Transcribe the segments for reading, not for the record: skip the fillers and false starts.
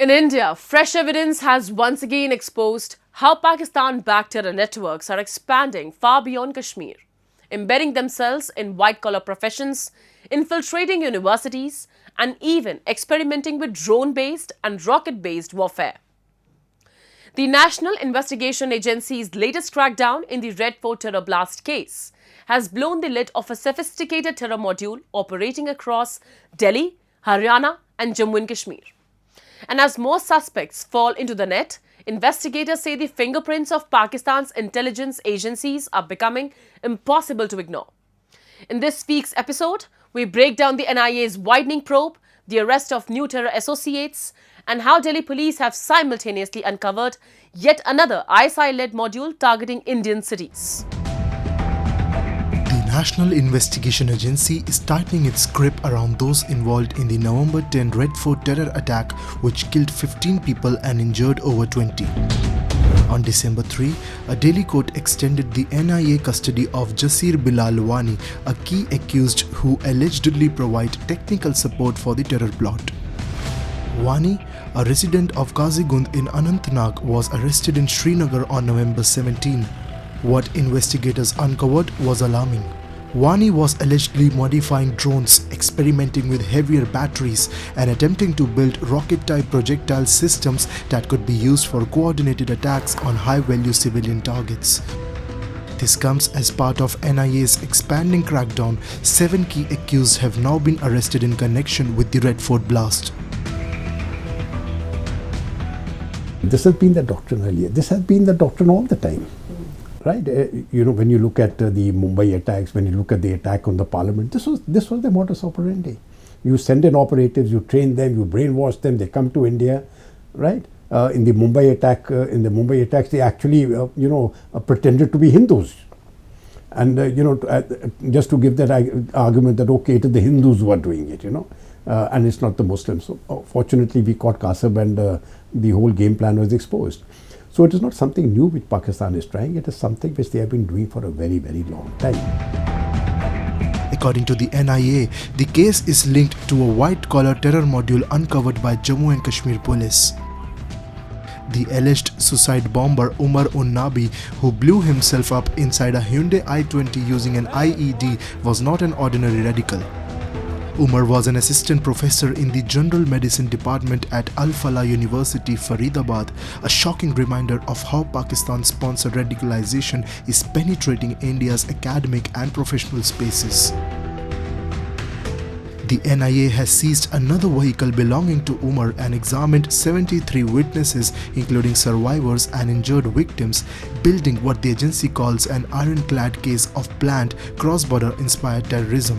In India, fresh evidence has once again exposed how Pakistan-backed terror networks are expanding far beyond Kashmir, embedding themselves in white-collar professions, infiltrating universities, and even experimenting with drone-based and rocket-based warfare. The National Investigation Agency's latest crackdown in the Red Fort terror blast case has blown the lid of a sophisticated terror module operating across Delhi, Haryana, and Jammu and Kashmir. And as more suspects fall into the net, investigators say the fingerprints of Pakistan's intelligence agencies are becoming impossible to ignore. In this week's episode, we break down the NIA's widening probe, the arrest of new terror associates, and how Delhi police have simultaneously uncovered yet another ISI-led module targeting Indian cities. The National Investigation Agency is tightening its grip around those involved in the November 10 Red Fort terror attack, which killed 15 people and injured over 20. On December 3, a Delhi court extended the NIA custody of Jasir Bilal Wani, a key accused who allegedly provided technical support for the terror plot. Wani, a resident of Kazigund in Anantnag, was arrested in Srinagar on November 17. What investigators uncovered was alarming. Wani was allegedly modifying drones, experimenting with heavier batteries, and attempting to build rocket-type projectile systems that could be used for coordinated attacks on high-value civilian targets. This comes as part of NIA's expanding crackdown. 7 key accused have now been arrested in connection with the Red Fort blast. This has been the doctrine earlier. This has been the doctrine all the time. Right, when you look at the Mumbai attacks, when you look at the attack on the parliament, this was the modus operandi. You send in operatives, you train them, you brainwash them, they come to India, right? In the Mumbai attacks, they actually, pretended to be Hindus, and just to give that argument that okay, it is the Hindus who are doing it, and it's not the Muslims. So fortunately, we caught Kasab, and the whole game plan was exposed. So it is not something new which Pakistan is trying, it is something which they have been doing for a very, very long time. According to the NIA, the case is linked to a white-collar terror module uncovered by Jammu and Kashmir police. The alleged suicide bomber Umar Nabi, who blew himself up inside a Hyundai i20 using an IED, was not an ordinary radical. Umar was an assistant professor in the General Medicine Department at Al Falah University, Faridabad, a shocking reminder of how Pakistan-sponsored radicalization is penetrating India's academic and professional spaces. The NIA has seized another vehicle belonging to Umar and examined 73 witnesses, including survivors and injured victims, building what the agency calls an ironclad case of planned cross-border inspired terrorism.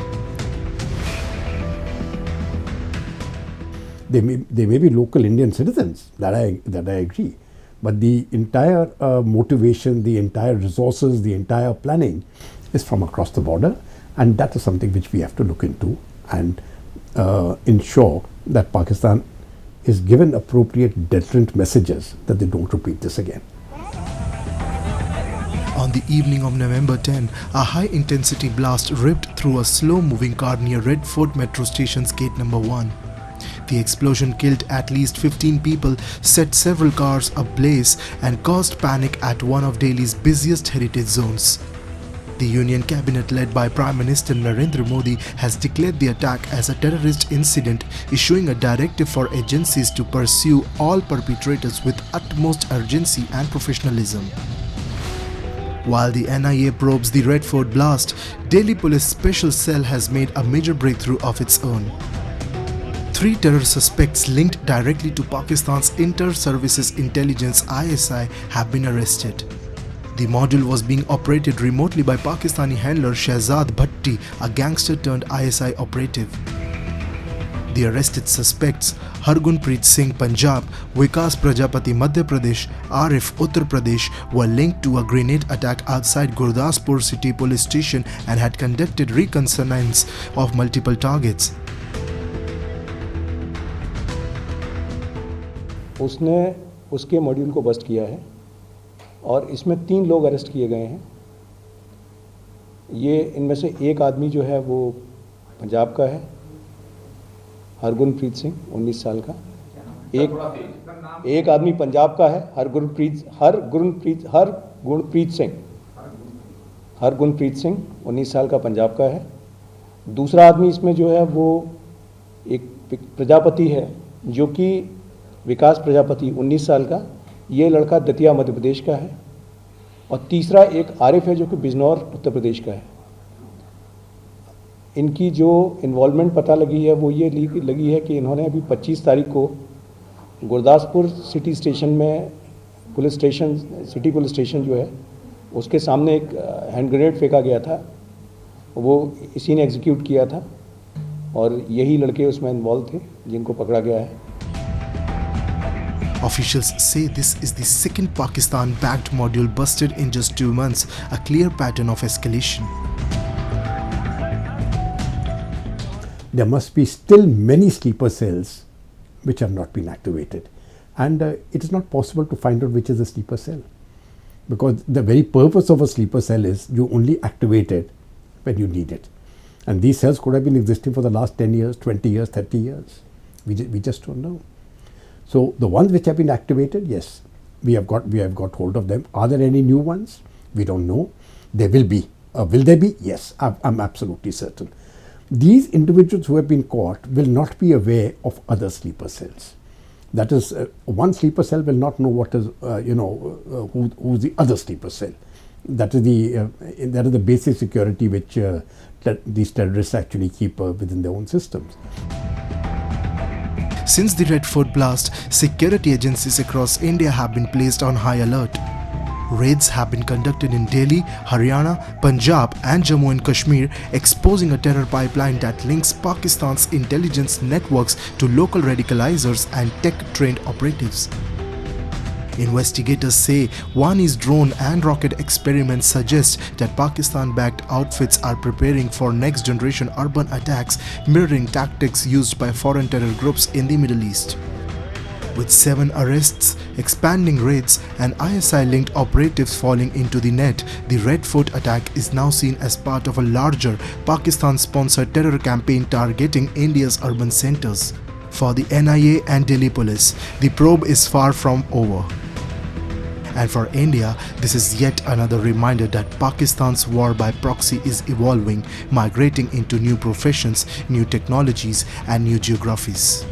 They may be local Indian citizens, that I agree, but the entire motivation, the entire resources, the entire planning is from across the border, and that is something which we have to look into and ensure that Pakistan is given appropriate deterrent messages that they don't repeat this again. On the evening of November 10, a high-intensity blast ripped through a slow-moving car near Red Fort Metro Station's gate number 1. The explosion killed at least 15 people, set several cars ablaze, and caused panic at one of Delhi's busiest heritage zones. The Union Cabinet, led by Prime Minister Narendra Modi, has declared the attack as a terrorist incident, issuing a directive for agencies to pursue all perpetrators with utmost urgency and professionalism. While the NIA probes the Red Fort blast, Delhi Police Special Cell has made a major breakthrough of its own. 3 terror suspects linked directly to Pakistan's Inter-Services Intelligence ISI have been arrested. The module was being operated remotely by Pakistani handler Shehzad Bhatti, a gangster-turned-ISI operative. The arrested suspects, Hargunpreet Singh Punjab, Vikas Prajapati Madhya Pradesh, Arif Uttar Pradesh, were linked to a grenade attack outside Gurdaspur City Police Station and had conducted reconnaissance of multiple targets. उसने उसके module को bast किया है और इसमें 3 लोग arrest किए गए हैं। ये इनमें से एक आदमी जो है वो पंजाब का है, हरगुनप्रीत सिंह 19 साल का, एक आदमी पंजाब का है, हरगुनप्रीत सिंह 19 साल का पंजाब का है। दूसरा आदमी इसमें जो है वो एक प्रजापति है, जो कि विकास प्रजापति 19 साल का, ये लड़का दतिया मध्य प्रदेश का है। और तीसरा एक आरिफ है, जो कि बिजनौर उत्तर प्रदेश का है। इनकी जो इन्वॉल्वमेंट पता लगी है वो ये लगी है कि इन्होंने अभी 25 तारीख को गुरदासपुर सिटी स्टेशन में सिटी पुलिस स्टेशन जो है उसके सामने एक हैंड ग्रेनेड फेंका गया था, वो इसी ने एग्जीक्यूट किया था और यही लड़के उसमें इन्वॉल्व थे जिनको पकड़ा गया है। Officials say this is the second Pakistan-backed module busted in just 2 months, a clear pattern of escalation. There must be still many sleeper cells which have not been activated, and it is not possible to find out which is a sleeper cell, because the very purpose of a sleeper cell is you only activate it when you need it, and these cells could have been existing for the last 10 years, 20 years, 30 years. We just don't know. So the ones which have been activated, yes, we have got hold of them. Are there any new ones? We don't know. There will be. Will there be? Yes, I'm absolutely certain. These individuals who have been caught will not be aware of other sleeper cells. That is, one sleeper cell will not know what is, who's the other sleeper cell. That is the basic security which these terrorists actually keep within their own systems. Since the Red Fort blast, security agencies across India have been placed on high alert. Raids have been conducted in Delhi, Haryana, Punjab and Jammu and Kashmir, exposing a terror pipeline that links Pakistan's intelligence networks to local radicalizers and tech-trained operatives. Investigators say Wani's drone and rocket experiments suggest that Pakistan-backed outfits are preparing for next-generation urban attacks, mirroring tactics used by foreign terror groups in the Middle East. With 7 arrests, expanding raids and ISI-linked operatives falling into the net, the Red Fort attack is now seen as part of a larger Pakistan-sponsored terror campaign targeting India's urban centers. For the NIA and Delhi police, the probe is far from over. And for India, this is yet another reminder that Pakistan's war by proxy is evolving, migrating into new professions, new technologies and new geographies.